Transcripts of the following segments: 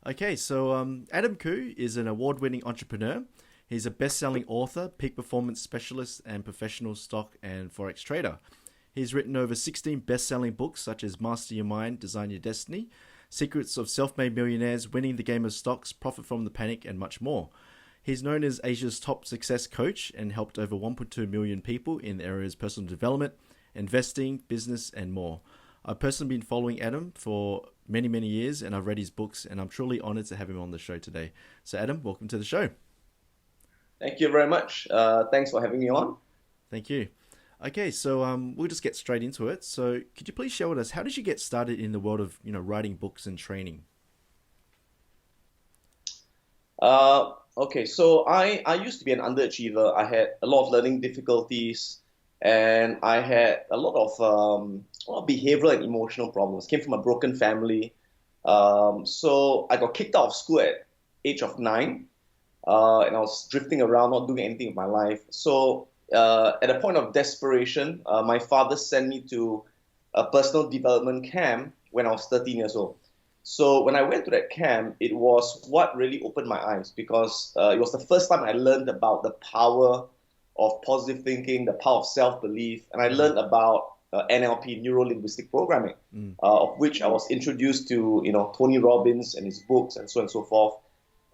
Okay, so Adam Khoo is an award-winning entrepreneur. He's a best-selling author, peak performance specialist, and professional stock and forex trader. He's written over 16 best-selling books such as Master Your Mind, Design Your Destiny, Secrets of Self Made Millionaires, Winning the Game of Stocks, Profit from the Panic, and much more. He's known as Asia's top success coach and helped over 1.2 million people in the areas personal development, investing, business, and more. I've personally been following Adam for many, many years, and I've read his books, and I'm truly honored to have him on the show today. So, Adam, welcome to the show. Thank you very much. Thanks for having me on. Thank you. Okay, so we'll just get straight into it. So, could you please share with us, how did you get started in the world of writing books and training? Okay, so I used to be an underachiever. I had a lot of learning difficulties, and I had a lot of behavioral and emotional problems. Came from a broken family. So I got kicked out of school at age of 9, and I was drifting around, not doing anything with my life. So at a point of desperation, my father sent me to a personal development camp when I was 13 years old. So when I went to that camp, it was what really opened my eyes because it was the first time I learned about the power of positive thinking, the power of self-belief, and I learned about NLP, neuro-linguistic programming, of which I was introduced to, Tony Robbins and his books and so on and so forth,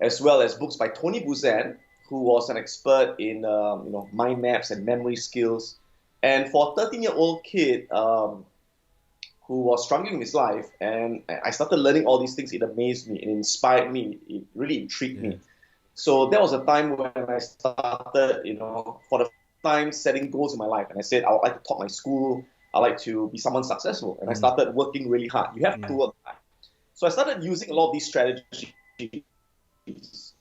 as well as books by Tony Buzan, who was an expert in, mind maps and memory skills. And for a 13-year-old kid who was struggling in his life, and I started learning all these things, it amazed me, it inspired me, it really intrigued me. So that was a time when I started, for the first time setting goals in my life. And I said, I would like to top my school. I like to be someone successful. And I started working really hard. You have to work hard. So I started using a lot of these strategies,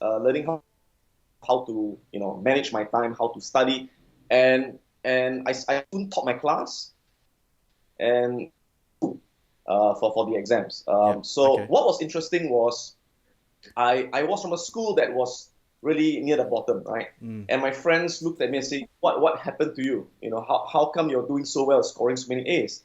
learning how to, manage my time, how to study. And I soon taught my class and for the exams. What was interesting was I was from a school that was really near the bottom, right? And my friends looked at me and said, what happened to you? How come you're doing so well, scoring so many A's?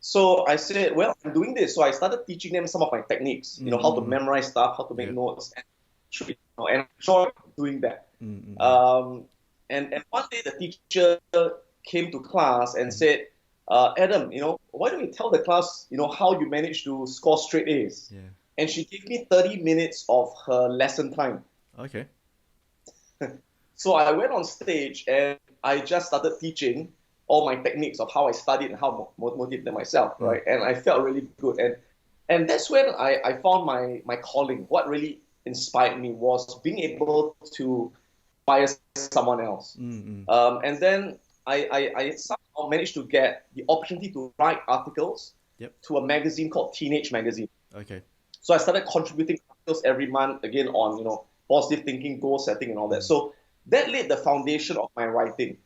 So I said, well, I'm doing this. So I started teaching them some of my techniques, how to memorize stuff, how to make notes, and I enjoyed doing that. And one day the teacher came to class and said, Adam, why don't you tell the class, how you managed to score straight A's? And she gave me 30 minutes of her lesson time. Okay. So I went on stage and I just started teaching all my techniques of how I studied and how motivated myself, right? And I felt really good. And that's when I found my calling. What really inspired me was being able to inspire someone else. And then I somehow managed to get the opportunity to write articles to a magazine called Teenage Magazine. Okay. So I started contributing articles every month, again, on positive thinking, goal setting, and all that. So that laid the foundation of my writing,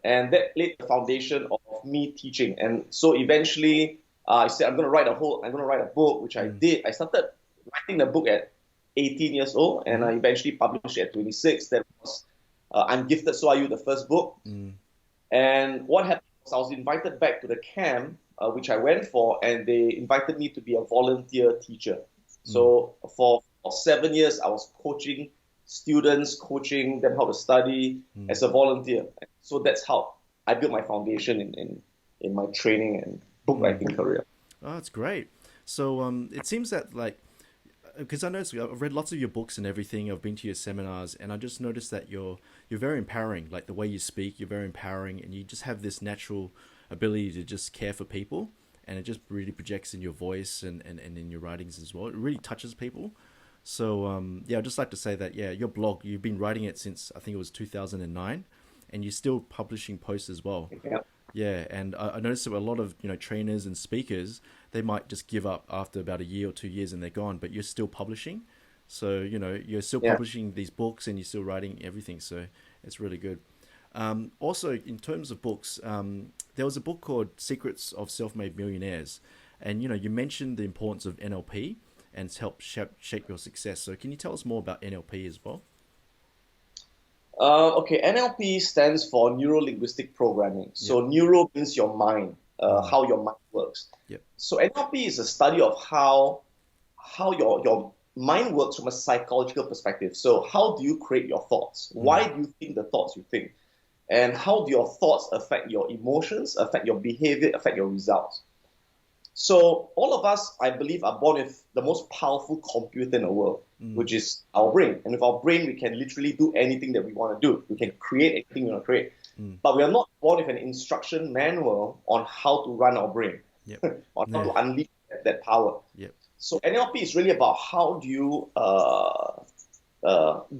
and that laid the foundation of me teaching. And so eventually, I said I'm going to write a book, which I did. I started writing the book at 18 years old, and I eventually published it at 26. That was I'm Gifted, So Are You, the first book. And what happened was I was invited back to the camp, which I went for, and they invited me to be a volunteer teacher. So for 7 years, I was coaching students, coaching them how to study as a volunteer. So that's how I built my foundation in my training and book writing career. Oh, that's great. So it seems that because I noticed I've read lots of your books and everything. I've been to your seminars, and I just noticed that you're very empowering. Like the way you speak, you're very empowering, and you just have this natural ability to just care for people. And it just really projects in your voice and in your writings as well. It really touches people. So, I'd just like to say that, your blog, you've been writing it since, I think it was 2009, and you're still publishing posts as well. Yeah, and I noticed that a lot of, trainers and speakers, they might just give up after about a year or 2 years and they're gone, but you're still publishing. So, you're still publishing these books and you're still writing everything. So it's really good. Also, in terms of books, there was a book called Secrets of Self Made Millionaires. And, you mentioned the importance of NLP and it's helped shape your success. So can you tell us more about NLP as well? Okay, NLP stands for neuro-linguistic programming. So neuro means your mind, how your mind works. So NLP is a study of how your mind works from a psychological perspective. So how do you create your thoughts? Why do you think the thoughts you think? And how do your thoughts affect your emotions, affect your behavior, affect your results? So all of us, I believe, are born with the most powerful computer in the world, which is our brain. And with our brain, we can literally do anything that we want to do. We can create anything we want to create. But we are not born with an instruction manual on how to run our brain, Yep. on how to unleash that power. Yep. So NLP is really about how do you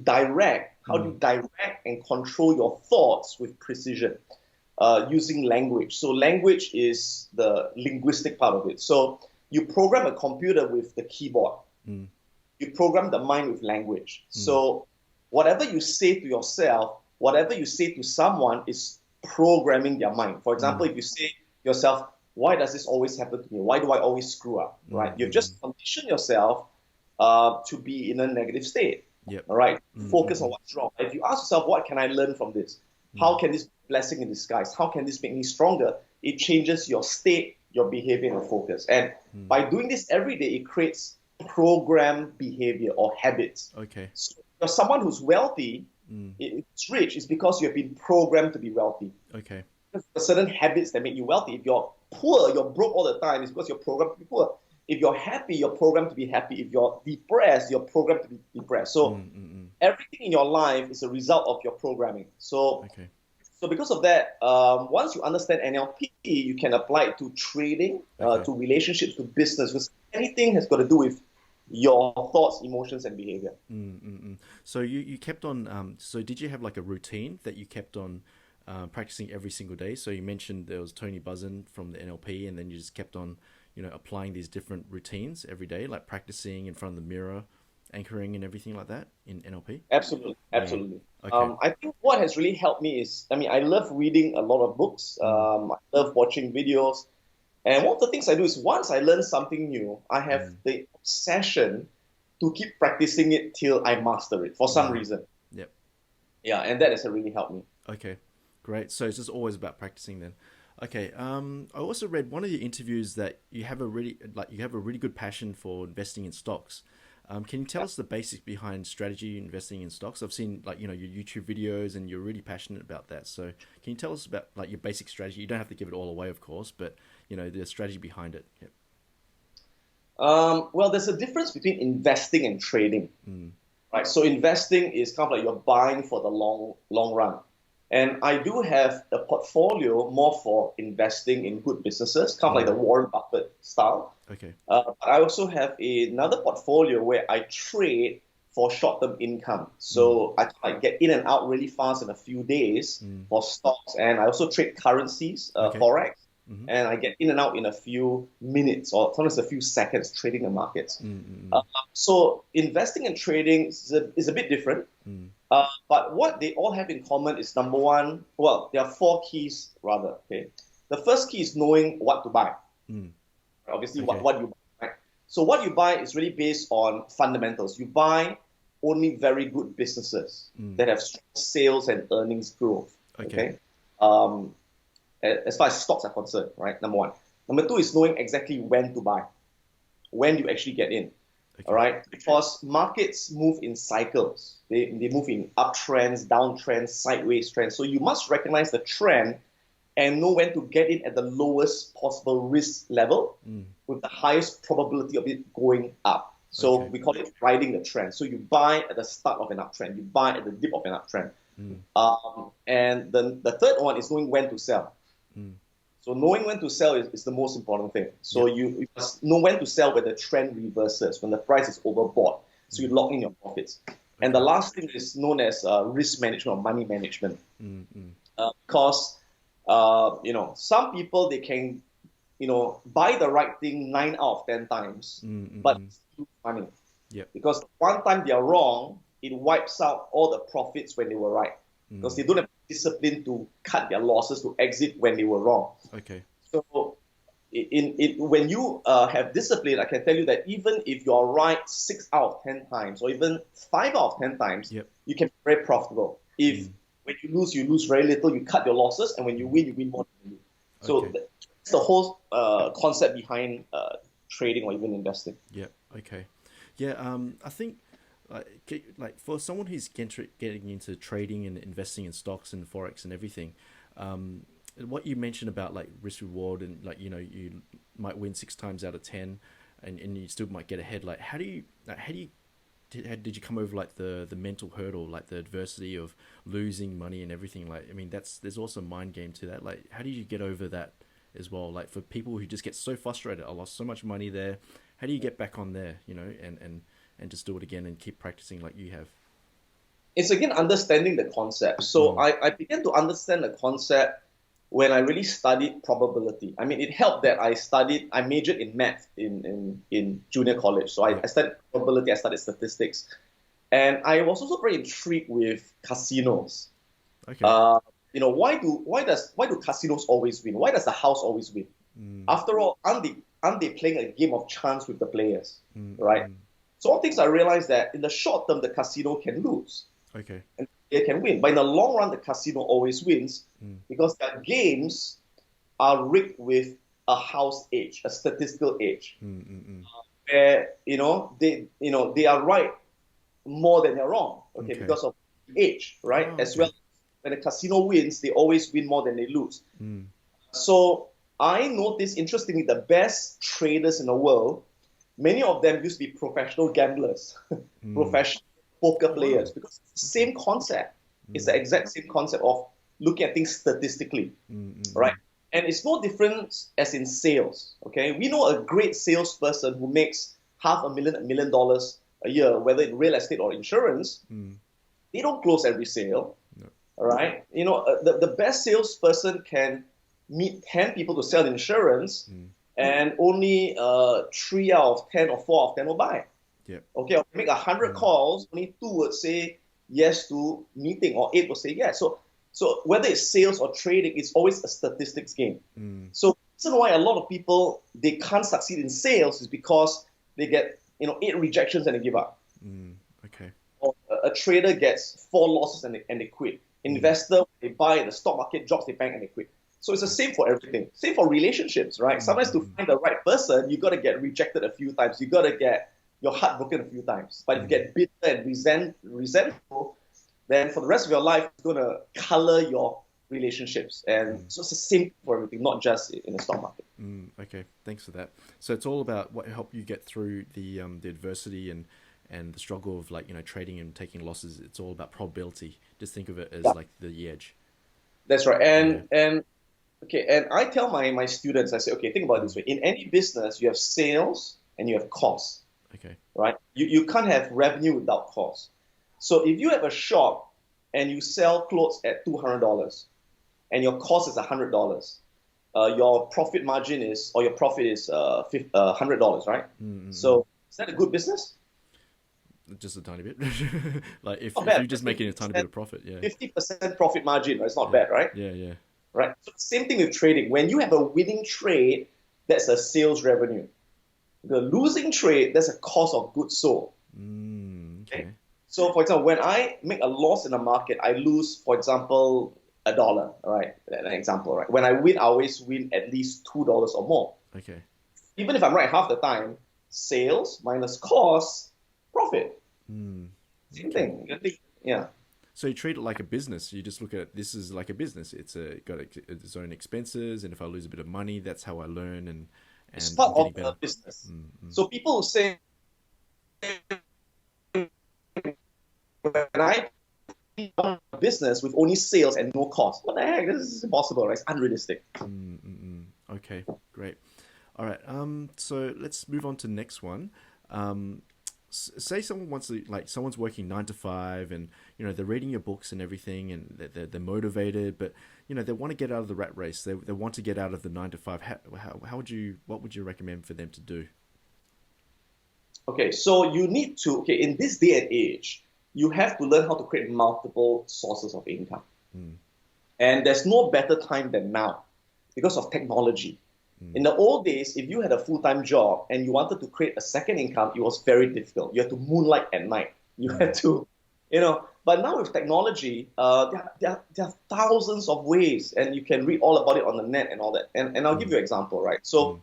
direct and control your thoughts with precision using language. So language is the linguistic part of it. So you program a computer with the keyboard. You program the mind with language. So whatever you say to yourself, whatever you say to someone is programming their mind. For example, if you say to yourself, why does this always happen to me? Why do I always screw up? Right? You've just conditioned yourself to be in a negative state. Yep. All right. Focus on what's wrong. If you ask yourself, what can I learn from this? How can this be a blessing in disguise? How can this make me stronger? It changes your state, your behavior, and your focus. And by doing this every day, it creates programmed behavior or habits. Okay. So if you're someone who's wealthy, it's rich, it's because you have been programmed to be wealthy. Okay. There are certain habits that make you wealthy. If you're poor, you're broke all the time, it's because you're programmed to be poor. If you're happy, you're programmed to be happy. If you're depressed, you're programmed to be depressed. So everything in your life is a result of your programming. So because of that, once you understand NLP, you can apply it to trading, to relationships, to business. Because anything has got to do with your thoughts, emotions, and behavior. So you kept on, so did you have like a routine that you kept on practicing every single day? So you mentioned there was Tony Buzan from the NLP, and then you just kept on, applying these different routines every day, like practicing in front of the mirror, anchoring and everything like that in NLP? Absolutely. Okay. I think what has really helped me is, I love reading a lot of books. I love watching videos. And one of the things I do is once I learn something new, I have the obsession to keep practicing it till I master it for some reason. Yep. Yeah, and that has really helped me. Okay, great. So it's just always about practicing then. Okay. I also read one of your interviews that you have a really good passion for investing in stocks. Can you tell us the basics behind strategy investing in stocks? I've seen your YouTube videos and you're really passionate about that. So can you tell us about your basic strategy? You don't have to give it all away, of course, but the strategy behind it. Yep. Well, there's a difference between investing and trading, right? So investing is kind of like you're buying for the long run. And I do have a portfolio more for investing in good businesses, kind of like the Warren Buffett style. Okay. But I also have another portfolio where I trade for short-term income. So I get in and out really fast in a few days for stocks. And I also trade currencies, Forex. And I get in and out in a few minutes or sometimes a few seconds trading the markets. So investing and trading is a bit different. But what they all have in common is number one, well, there are four keys rather. Okay, the first key is knowing what to buy. Obviously, what you buy. Right? So what you buy is really based on fundamentals. You buy only very good businesses that have strong sales and earnings growth. Okay. As far as stocks are concerned, right? Number one. Number two is knowing exactly when to buy, when you actually get in. All right, because markets move in cycles. They move in uptrends, downtrends, sideways trends. So you must recognize the trend and know when to get in at the lowest possible risk level with the highest probability of it going up. So we call it riding the trend. So you buy at the start of an uptrend. You buy at the dip of an uptrend. And then the third one is knowing when to sell. So knowing when to sell is the most important thing. So you must know when to sell when the trend reverses, when the price is overbought. So you lock in your profits. And the last thing is known as risk management or money management. Because some people, they can buy the right thing 9 out of 10 times, but lose money. Because one time they are wrong, it wipes out all the profits when they were right. Because they don't have discipline to cut their losses, to exit when they were wrong. Okay. So when you have discipline, I can tell you that even if you're right 6 out of 10 times, or even 5 out of 10 times, you can be very profitable. If when you lose very little, you cut your losses, and when you win more than you. So that's the whole concept behind trading or even investing. Okay. Yeah, I think like for someone who's getting into trading and investing in stocks and forex and everything, um, what you mentioned about like risk reward and like you might win 6 times out of 10, and you still might get ahead. Like how do you how did you come over like the mental hurdle, like the adversity of losing money and everything? Like I mean, there's also a mind game to that. Like how do you get over that as well? Like for people who just get so frustrated, I lost so much money there. How do you get back on there? And just do it again and keep practicing like you have. It's again understanding the concept. So Mm. I began to understand the concept when I really studied probability. I mean, it helped that I majored in math in junior college. So I Yep. studied probability, I studied statistics. And I was also very intrigued with casinos. Okay. Uh, why do casinos always win? Why does the house always win? Mm. After all, aren't they playing a game of chance with the players, Mm. right? Mm. So one things I realized that in the short term, the casino can lose Okay. and they can win. But in the long run, the casino always wins Mm. because their games are rigged with a house age, a statistical age, Mm. Mm. Mm. where they are right more than they're wrong. Okay, Okay. because of age, right? Oh, As okay. well, when the casino wins, they always win more than they lose. Mm. So I noticed, interestingly, the best traders in the world, many of them used to be professional gamblers, Mm. professional poker Oh, wow. players, because it's the Okay. same concept. It's the Mm. exact same concept of looking at things statistically, Mm. Mm. right? Mm. And it's no different as in sales. Okay, we know a great salesperson who makes half $1 million a year, whether in real estate or insurance. Mm. They don't close every sale, No. all right? The best salesperson can meet 10 people to sell insurance, Mm. and only 3 out of 10 or 4 out of 10 will buy. Yep. Okay, or make 100 Mm. calls, only two would say yes to meeting, or eight will say yes. So whether it's sales or trading, it's always a statistics game. Mm. So the reason why a lot of people they can't succeed in sales is because they get 8 rejections and they give up. Mm. Okay. Or a trader gets 4 losses and they quit. Mm. Investor, they buy, the stock market drops, they bank and they quit. So it's the same for everything. Same for relationships, right? Mm. Sometimes to Mm. find the right person, you got to get rejected a few times. You got to get your heart broken a few times. But if you Mm. get bitter and resentful, then for the rest of your life, it's going to color your relationships. And Mm. so it's the same for everything, not just in the stock market. Mm. Okay. Thanks for that. So it's all about what helped you get through the adversity and the struggle of like trading and taking losses. It's all about probability. Just think of it as Yeah, like the edge. that's right. Yeah. And I tell my students, I say, okay, think about it Mm. this way. In any business, you have sales and you have costs, Okay. right? You can't have revenue without costs. So if you have a shop and you sell clothes at $200 and your cost is $100, your profit margin is, or your profit is $100, right? Mm. Mm. Mm. So is that a good business? Just a tiny bit. Like Not if bad. you're just making a tiny bit of profit. Yeah. 50% profit margin, right? It's not Yeah. bad, right? Yeah. Yeah. Right. So same thing with trading. When you have a winning trade, that's a sales revenue. The losing trade, that's a cost of goods sold. Mm. Okay. Okay. So, for example, when I make a loss in the market, I lose, for example, $1. Right? An example, right? When I win, I always win at least $2 or more. Okay. Even if I'm right half the time, sales minus cost, profit. Mm. Same Okay. thing. Yeah. So you treat it like a business. You just look at this is like a business. It's got its own expenses, and if I lose a bit of money, that's how I learn It's and I'm part getting of better. the business. Mm. Mm. So people say, when I run a business with only sales and no cost, what the heck? This is impossible, right? It's unrealistic. Mm. Mm. Mm. Okay. Great. All right. So let's move on to the next one. Um, say someone wants to like someone's working 9 to 5 and they're reading your books and everything and they're motivated, but they want to get out of the rat race. They want to get out of the 9 to 5. How would you what would you recommend for them to do? Okay, so you need to, okay, in this day and age, you have to learn how to create multiple sources of income. Mm. And there's no better time than now because of technology. Mm. In the old days, if you had a full-time job and you wanted to create a second income, it was very difficult. You had to moonlight at night. You Mm. had to, but now with technology, there are thousands of ways and you can read all about it on the net and all that. And I'll give Mm. you an example, right? So, Mm.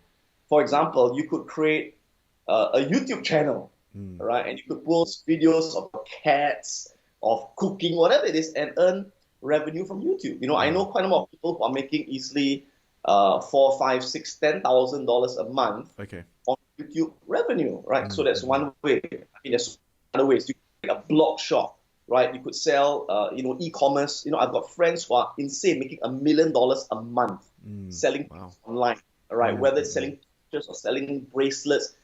for example, you could create a YouTube channel right? And you could post videos of cats, of cooking, whatever it is, and earn revenue from YouTube. I know quite a lot of people who are making easily four, five, six, $10,000 a month Okay. on YouTube revenue, right? So that's one way. I mean, there's other ways. You could make a blog shop, right? You could sell, e-commerce. I've got friends who are insane, making $1 million a month selling things online, right? Whether it's selling t-shirts or selling bracelets,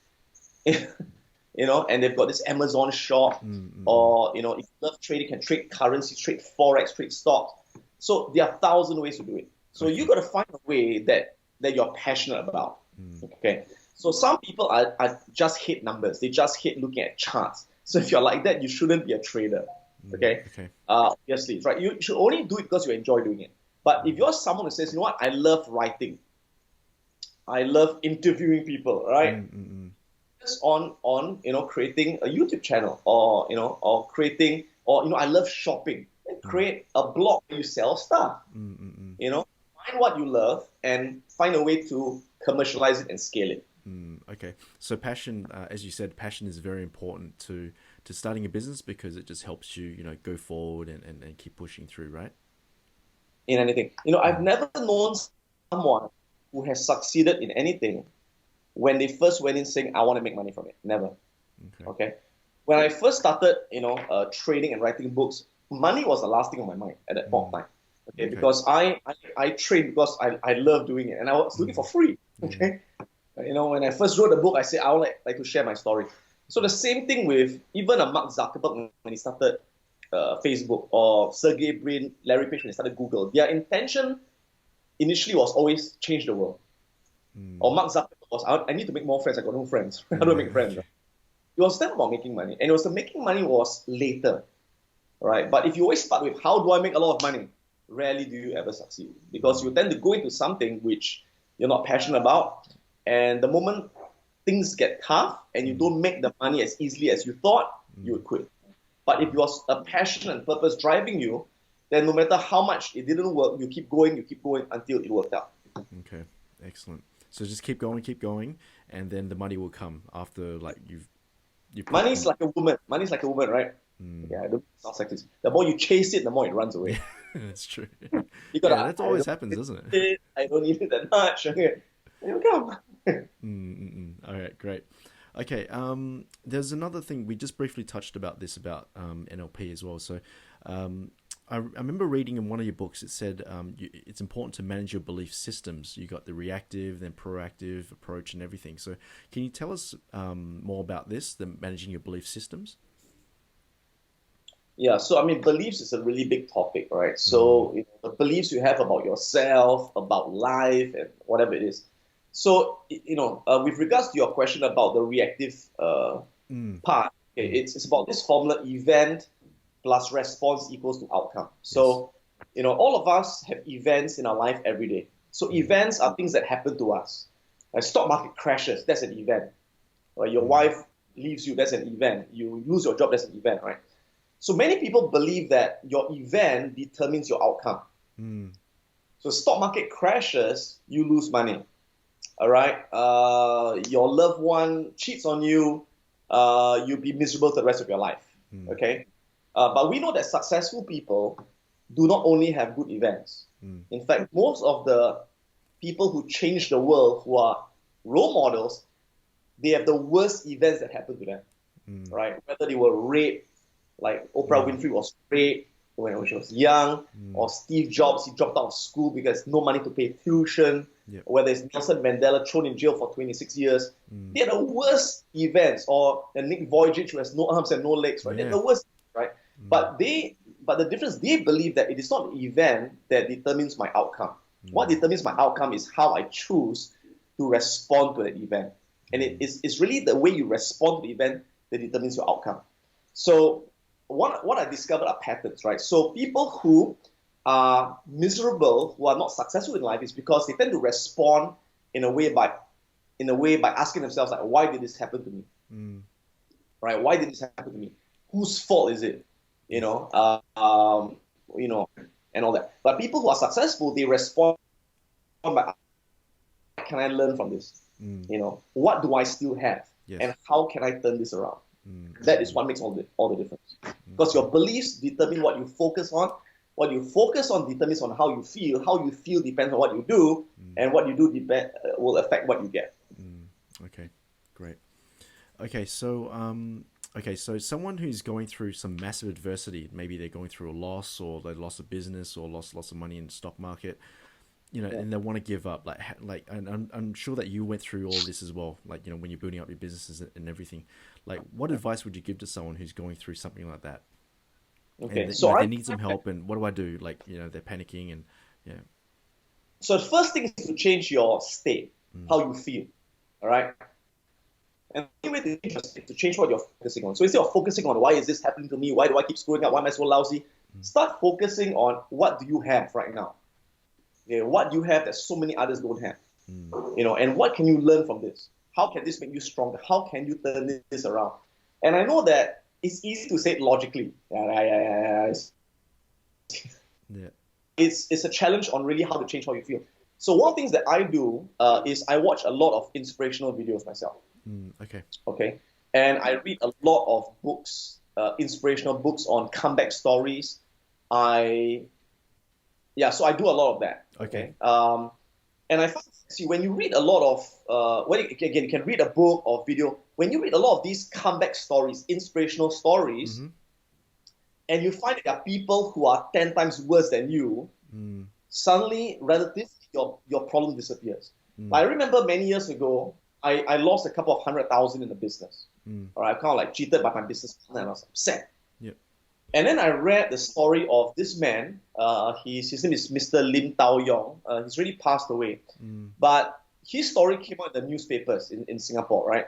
and they've got this Amazon shop, or if you love trading, you can trade currency, trade forex, trade stocks. So there are 1,000 ways to do it. So you got to find a way that you're passionate about. Okay. So some people are just hate numbers. They just hate looking at charts. So if you're like that, you shouldn't be a trader. Okay. Obviously, right? You should only do it because you enjoy doing it. But if you're someone who says, you know what, I love writing, I love interviewing people, right? Just on creating a YouTube channel, or creating, or I love shopping, and create a blog where you sell stuff. Find what you love and find a way to commercialize it and scale it. Okay, so passion, as you said, passion is very important to starting a business, because it just helps you, go forward and keep pushing through, right? In anything, I've never known someone who has succeeded in anything when they first went in saying, I want to make money from it. Never. Okay. When I first started, trading and writing books, money was the last thing on my mind at that point of time. Okay. Because I trade because I love doing it, and I was doing it for free. Okay. When I first wrote the book, I said I would like to share my story. So the same thing with even a Mark Zuckerberg when he started Facebook, or Sergey Brin, Larry Page when they started Google. Their intention initially was always change the world. Or Mark Zuckerberg was, I need to make more friends. I got no friends. How do I make friends? It was then about making money, and it was the making money was later, right? But if you always start with how do I make a lot of money, rarely do you ever succeed, because you tend to go into something which you're not passionate about, and the moment things get tough and you don't make the money as easily as you thought, you would quit. But if you was a passion and purpose driving you, then no matter how much it didn't work, you keep going until it worked out. Okay, excellent. So just keep going, and then the money will come after, like you've Money's like a woman. Money's like a woman, right? Yeah, it sounds like this. The more you chase it, the more it runs away. That's true. You gotta, that always happens, doesn't it? I don't need it that much. Okay, it'll come. All right, great. Okay, there's another thing we just briefly touched about this about NLP as well. So I remember reading in one of your books, it said it's important to manage your belief systems. You got the reactive, then proactive approach and everything. So can you tell us more about this, the managing your belief systems? Yeah, so I mean, beliefs is a really big topic, right? So the beliefs you have about yourself, about life, and whatever it is. So with regards to your question about the reactive part, okay, it's about this formula: event plus response equals to outcome. So all of us have events in our life every day. So events are things that happen to us. Like stock market crashes, that's an event. Right? Your wife leaves you, that's an event. You lose your job, that's an event, right? So many people believe that your event determines your outcome. So stock market crashes, you lose money. All right. Your loved one cheats on you, you'll be miserable for the rest of your life. Okay. But we know that successful people do not only have good events. In fact, most of the people who change the world, who are role models, they have the worst events that happen to them. Right? Whether they were raped, like Oprah Winfrey was raped when she was young, or Steve Jobs, he dropped out of school because no money to pay tuition, or whether it's Nelson Mandela thrown in jail for 26 years. They're the worst events, or Nick Vujicic who has no arms and no legs, right? They're the worst, right? But the difference, they believe that it is not the event that determines my outcome. What determines my outcome is how I choose to respond to that event. And it's really the way you respond to the event that determines your outcome. So what I discovered are patterns, right? So people who are miserable, who are not successful in life, is because they tend to respond in a way by asking themselves, like, why did this happen to me? Right? Why did this happen to me? Whose fault is it? And all that. But people who are successful, they respond by, can I learn from this? What do I still have? And how can I turn this around? That is what makes all the difference. Because your beliefs determine what you focus on. What you focus on determines on how you feel. How you feel depends on what you do, and what you do will affect what you get. Okay, great. Okay, so someone who's going through some massive adversity, maybe they're going through a loss, or they lost a business, or lost lots of money in the stock market, and they want to give up. And I'm sure that you went through all this as well. Like, when you're building up your businesses and everything. Like, what advice would you give to someone who's going through something like that? Okay, And so they need some help, and what do I do? Like, they're panicking, and yeah. So the first thing is to change your state, how you feel. All right. And the only way to change your state, to change what you're focusing on. So instead of focusing on why is this happening to me, why do I keep screwing up, why am I so lousy, start focusing on what do you have right now. What you have that so many others don't have. And what can you learn from this? How can this make you stronger? How can you turn this around? And I know that it's easy to say it logically. It's a challenge on really how to change how you feel. So one of the things that I do is I watch a lot of inspirational videos myself. Okay. And I read a lot of books, inspirational books on comeback stories. So I do a lot of that. Okay. And I find, when you read a lot of, you can read a book or video. When you read a lot of these comeback stories, inspirational stories, and you find that there are people who are 10 times worse than you, suddenly, relatively, your problem disappears. I remember many years ago, I lost a couple of 100,000 in the business. Or I kind of like cheated by my business partner, and I was upset. And then I read the story of this man. His name is Mr. Lim Tao Yong. He's really passed away. But his story came out in the newspapers in Singapore, right?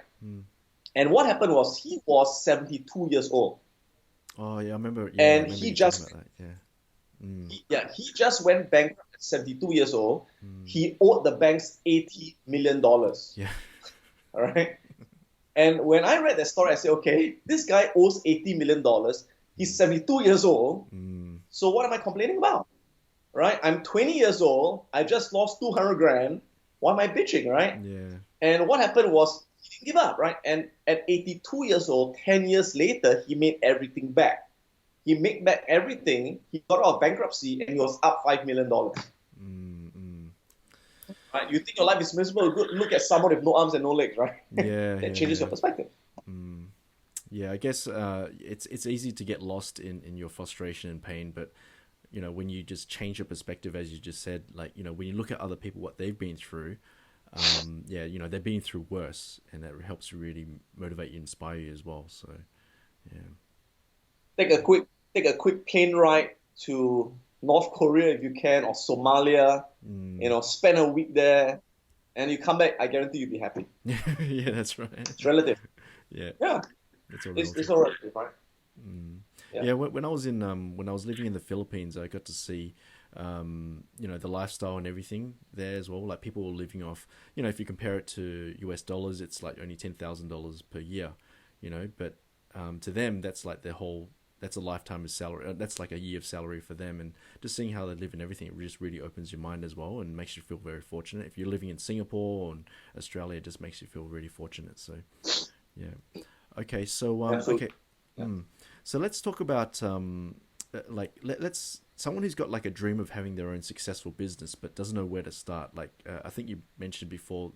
And what happened was he was 72 years old. Oh, yeah, I remember. Yeah, and he just he just went bankrupt at 72 years old. He owed the banks $80 million. Yeah. All right. And when I read that story, I said, okay, this guy owes $80 million. He's 72 years old. So what am I complaining about? Right? I'm 20 years old. I just lost 200 grand. Why am I bitching, right? Yeah. And what happened was he didn't give up, right? And at 82 years old, 10 years later, he made everything back. He made back everything. He got out of bankruptcy and he was up $5 million. Right? You think your life is miserable? Look at someone with no arms and no legs, right? Yeah. That changes your perspective. Yeah, I guess it's easy to get lost in your frustration and pain, but when you just change your perspective, as you just said, like when you look at other people, what they've been through, they've been through worse, and that helps really motivate you, inspire you as well. So, yeah. Take a quick plane ride to North Korea if you can, or Somalia. Spend a week there, and you come back. I guarantee you'll be happy. Yeah, that's right. It's relative. Yeah. It's all relative, right? Yeah. When I was living in the Philippines, I got to see, the lifestyle and everything there as well. Like, people were living off, if you compare it to US dollars, it's like only $10,000 per year, but to them, that's like that's a lifetime of salary. That's like a year of salary for them. And just seeing how they live and everything, it just really opens your mind as well, and makes you feel very fortunate. If you're living in Singapore or Australia, it just makes you feel really fortunate. So, yeah. Okay, so so let's talk about let's someone who's got like a dream of having their own successful business but doesn't know where to start. Like, I think you mentioned before,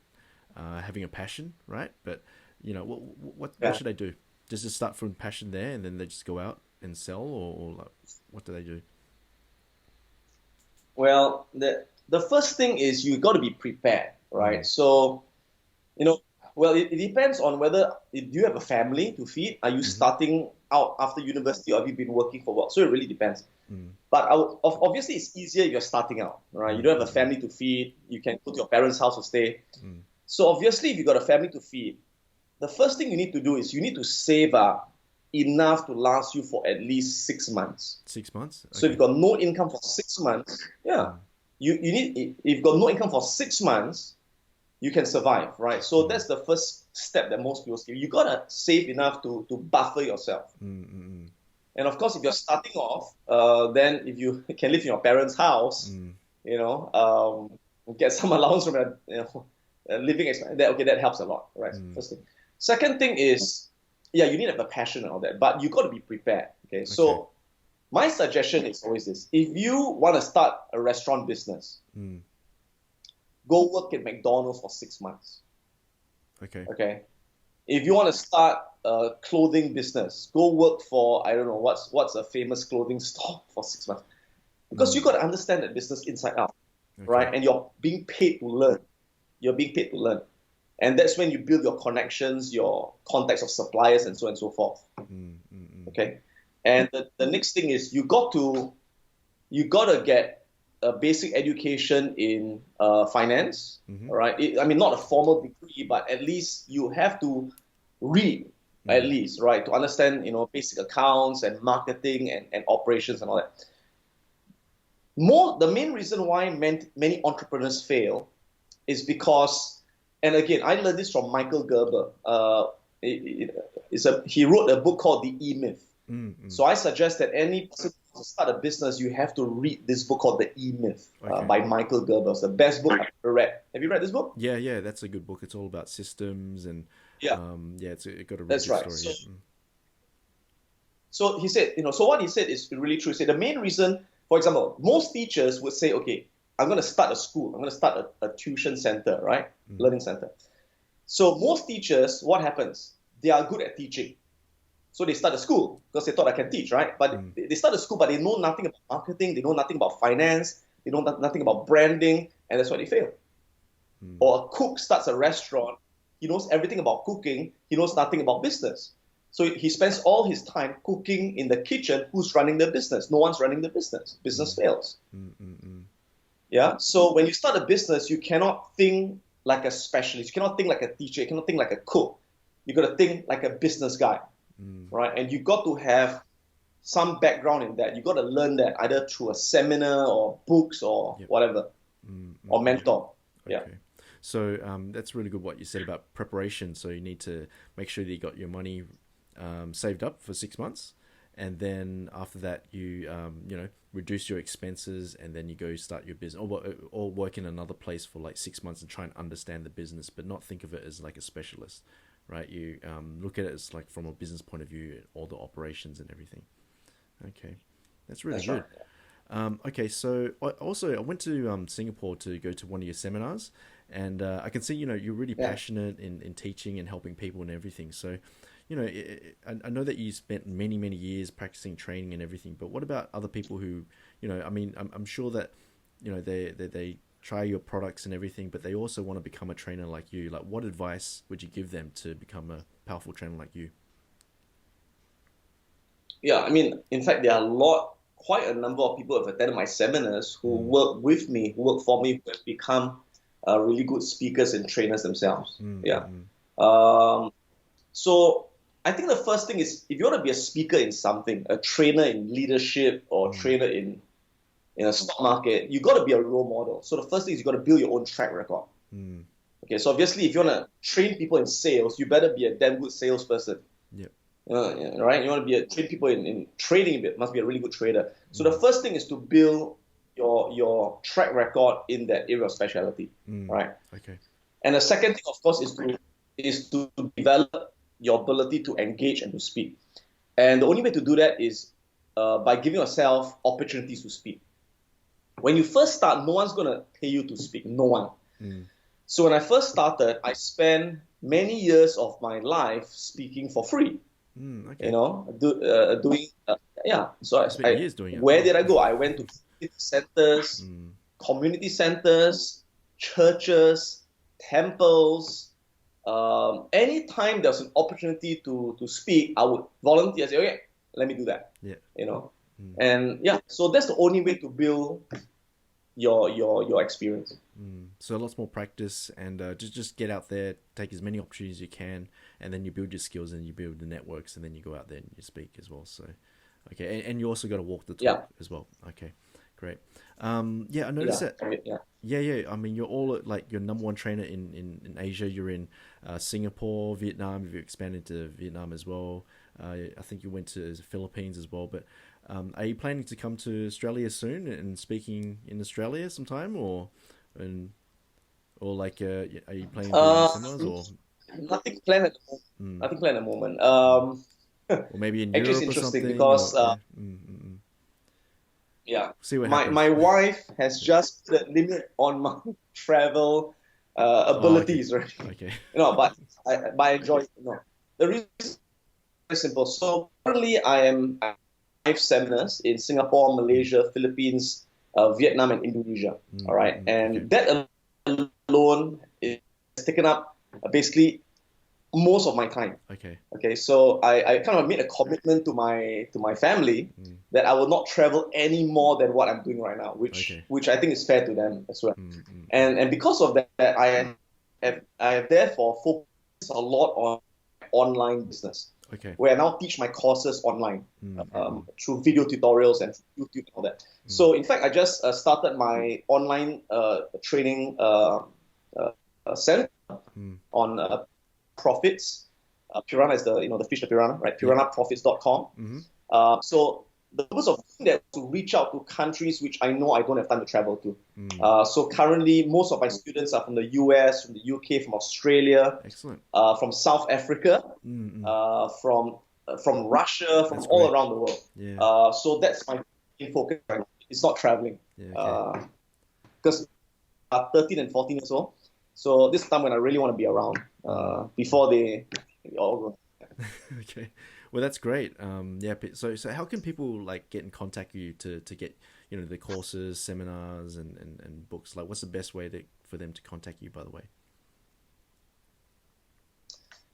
having a passion, right? But what should they do? Does it start from passion there, and then they just go out and sell, or like, what do they do? Well, the first thing is you got to be prepared, right? So, well, it depends on whether do you have a family to feed. Are you starting out after university, or have you been working for work? So it really depends. But obviously, it's easier if you're starting out, right? You don't have a family to feed. You can go to your parents' house to stay. So obviously, if you've got a family to feed, the first thing you need to do is you need to save up enough to last you for at least 6 months. 6 months? Okay. So if you've got no income for 6 months, you need, if you've got no income for 6 months, you can survive, right? So that's the first step that most people skip. You gotta save enough to buffer yourself. And of course, if you're starting off, then if you can live in your parents' house, get some allowance from a living expense, that helps a lot, right? First thing. Second thing is, yeah, you need to have a passion and all that, but you got to be prepared. Okay, Okay. so my suggestion is always this: if you want to start a restaurant business, Mm. go work at McDonald's for 6 months. Okay. Okay, if you want to start a clothing business, go work for, I don't know, what's a famous clothing store for 6 months, because you Mm. got to understand the business inside out, Okay. right? And you're being paid to learn. You're being paid to learn. And that's when you build your connections, your contacts of suppliers, and so on and so forth. Mm. Mm. Mm. Okay. And the next thing is you got to get a basic education in finance. Mm-hmm. All right. I mean, not a formal degree, but at least you have to read, at Mm. least, right, to understand, basic accounts and marketing and operations and all that. The main reason why many entrepreneurs fail is because, and again, I learned this from Michael Gerber. He wrote a book called The E-Myth. Mm. Mm. So I suggest that any person who wants to start a business, you have to read this book called The E-Myth Okay. by Michael Gerber. It's the best book I've ever read. Have you read this book? Yeah, yeah, that's a good book. It's all about systems and Yeah, yeah, it got a really that's good right. story. So, Yeah. Mm. so he said, so what he said is really true. He said the main reason, for example, most teachers would say, okay, I'm going to start a school. I'm going to start a tuition center, right? Mm. Learning center. So most teachers, what happens? They are good at teaching. So they start a school because they thought I can teach, right? But Mm. they start a school, but they know nothing about marketing. They know nothing about finance. They know nothing about branding. And that's why they fail. Mm. Or a cook starts a restaurant. He knows everything about cooking. He knows nothing about business. So he spends all his time cooking in the kitchen. Who's running the business? No one's running the business. Business fails. Mm. Mm. Mm. Yeah. So when you start a business, you cannot think like a specialist. You cannot think like a teacher. You cannot think like a cook. You got to think like a business guy, Mm. right? And you got to have some background in that. You got to learn that either through a seminar or books or Yep. whatever, Mm. Mm. or Mm. mentor. Yeah. Okay. So that's really good what you said about preparation. So you need to make sure that you got your money saved up for 6 months, and then after that you reduce your expenses, and then you go start your business, or work in another place for like 6 months and try and understand the business, but not think of it as like a specialist, right? You look at it as like from a business point of view, all the operations and everything. Okay, that's really That's right. good. Okay, so I went to Singapore to go to one of your seminars, and I can see you're really Yeah. passionate in teaching and helping people and everything. So, I know that you spent many years practicing training and everything. But what about other people who, I mean, I'm sure that they try your products and everything, but they also want to become a trainer like you. Like, what advice would you give them to become a powerful trainer like you? Yeah. I mean, in fact, there are quite a number of people who have attended my seminars who Mm, work with me, who work for me, who have become really good speakers and trainers themselves. mm, Yeah. mm, Um, So I think the first thing is, if you want to be a speaker in something, a trainer in leadership or mm, trainer in a stock market, you got to be a role model. So the first thing is you got to build your own track record. mm, Okay, so obviously if you want to train people in sales, you better be a damn good salesperson. yep, Yeah, right? You want to train people in trading, you must be a really good trader. So the mm, first thing is to build your track record in that area of specialty, mm, right? okay, And the second thing, of course, is to develop your ability to engage and to speak. And the only way to do that is by giving yourself opportunities to speak. When you first start, no one's going to pay you to speak. No one. mm, So when I first started, I spent many years of my life speaking for free. mm, You okay. know, doing yeah. So You spent years doing it. where Wow. did I go? I went to centers, Mm, community centers, churches, temples. Anytime there's an opportunity to speak, I would volunteer. Say, okay, let me do that. yeah. You know, Mm, and yeah, so that's the only way to build your experience. mm. So lots more practice, and just get out there, take as many opportunities as you can, and then you build your skills and you build the networks, and then you go out there and you speak as well. So, okay, and you also got to walk the Yeah, talk as well. Okay, great. Yeah, I noticed yeah, that. yeah. Yeah. I mean, you're all like your number one trainer in Asia. You're in Singapore, Vietnam. You've expanded to Vietnam as well. I think you went to the Philippines as well. But are you planning to come to Australia soon and speaking in Australia sometime, and or like are you planning to do any seminars Um, or? Nothing planned at the moment. Mm. Nothing planned at the moment. Or maybe in Actually, it's Europe or interesting something, because or yeah. Mm. yeah, See what my happens. wife has just put a limit on my travel Oh, okay. abilities, right? Okay. But I enjoy it. No, the reason is very simple. So currently, I have 5 seminars in Singapore, Mm. Malaysia, Philippines, Vietnam, and Indonesia. All right, Okay. and that alone is taken up basically most of my time. Okay. Okay, so I kind of made a commitment to my family Mm. that I will not travel any more than what I'm doing right now, Okay. which I think is fair to them as well. Mm. And because of that, I have therefore focused a lot on online business, Okay. where I now teach my courses online Mm. through video tutorials and YouTube and all that. Mm. So in fact, I just started my online training center Mm. on profits. Piranha is the fish, the piranha, right? Yep. Piranhaprofits.com. Mm-hmm. So the purpose of doing that was to reach out to countries which I know I don't have time to travel to. Mm. So currently, most of my students are from the US, from the UK, from Australia, Excellent. from South Africa, Mm. from Russia, from That's all great. around the world. Yeah. So that's my main focus right now. It's not traveling. Yeah. Okay. Because 13 and 14 years old. So this time when I really want to be around Mm. before they all go. Okay. Well, that's great. Yeah. So how can people like get in contact with you to get the courses, seminars, and books? Like, what's the best way for them to contact you? By the way.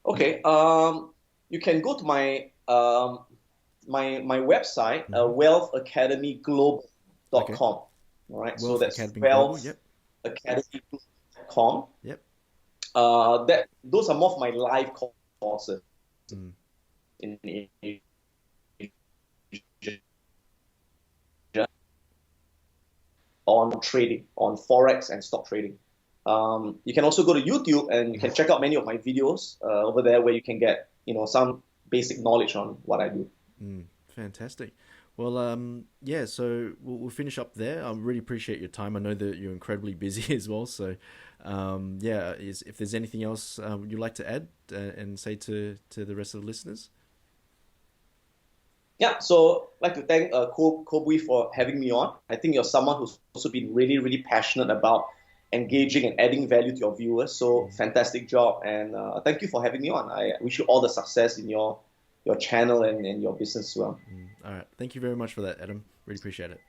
Okay. You can go to my website, Mm-hmm. Okay. wealthacademyglobal.com. All right. So Wealth that's Academy Global. Yep. wealthacademyglobal.com. That those are more of my live courses Mm. in Asia on trading, on forex and stock trading. You can also go to YouTube and you can check out many of my videos over there where you can get some basic knowledge on what I do. Fantastic. Well, yeah. So we'll finish up there. I really appreciate your time. I know that you're incredibly busy as well. So, yeah. If there's anything else you'd like to add and say to the rest of the listeners. Yeah, so I'd like to thank Kobe for having me on. I think you're someone who's also been really, really passionate about engaging and adding value to your viewers. So fantastic job, and thank you for having me on. I wish you all the success in your channel and your business as well. All right. Thank you very much for that, Adam. Really appreciate it.